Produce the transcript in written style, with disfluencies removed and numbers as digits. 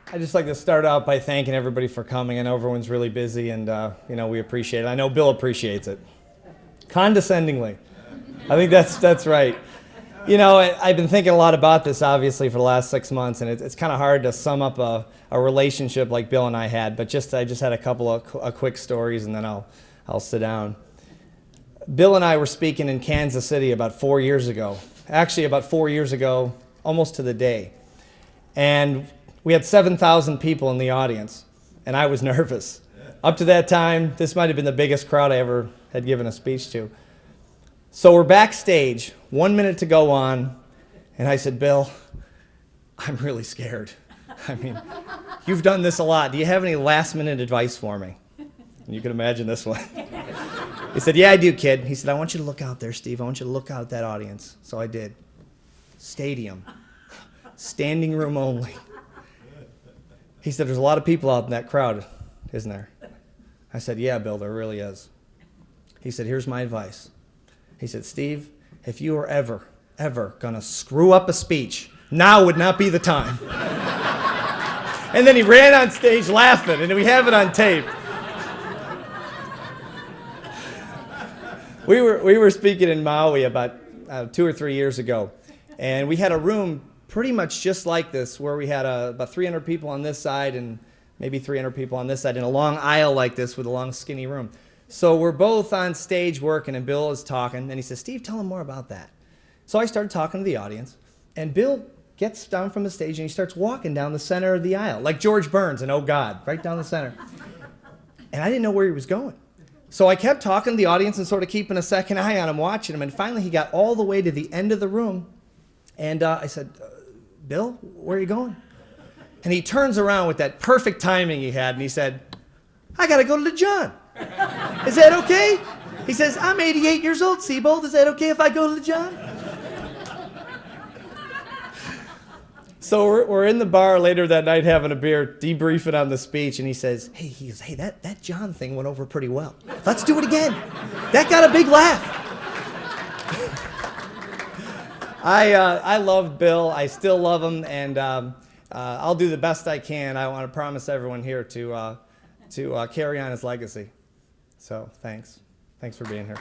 I'd just like to start out by thanking everybody for coming. I know everyone's really busy, and we appreciate it. I know Bill appreciates it. Condescendingly. I think that's right. I've been thinking a lot about this, obviously, for the last 6 months, and it's kind of hard to sum up a relationship like Bill and I had, but I just had a couple of quick stories, and then I'll sit down. Bill and I were speaking in Kansas City about 4 years ago. Actually, about 4 years ago, almost to the day. And we had 7,000 people in the audience, and I was nervous. Up to that time, this might have been the biggest crowd I ever had given a speech to. So we're backstage, 1 minute to go on, and I said, Bill, I'm really scared. I mean, you've done this a lot. Do you have any last-minute advice for me? And you can imagine this one. He said, yeah, I do, kid. He said, I want you to look out there, Steve. I want you to look out at that audience. So I did. Stadium. Standing room only. He said, there's a lot of people out in that crowd, isn't there? I said, yeah, Bill, there really is. He said, here's my advice. He said, Steve, if you are ever going to screw up a speech, now would not be the time. And then he ran on stage laughing, and we have it on tape. We were speaking in Maui about 2 or 3 years ago, and we had a room pretty much just like this, where we had about 300 people on this side and maybe 300 people on this side in a long aisle like this with a long skinny room. So we're both on stage working, and Bill is talking, and he says, Steve, tell him more about that. So I started talking to the audience, and Bill gets down from the stage and he starts walking down the center of the aisle, like George Burns in Oh God, right down the center. And I didn't know where he was going. So I kept talking to the audience and sort of keeping a second eye on him, watching him, and finally he got all the way to the end of the room, and I said, Bill, where are you going? And he turns around with that perfect timing he had, and he said, I got to go to the John. Is that okay? He says, I'm 88 years old, Siebold. Is that okay if I go to the John? So we're in the bar later that night having a beer, debriefing on the speech, and he says, hey, that John thing went over pretty well. Let's do it again. That got a big laugh. I love Bill. I still love him, and I'll do the best I can. I want to promise everyone here to carry on his legacy. So thanks. Thanks for being here.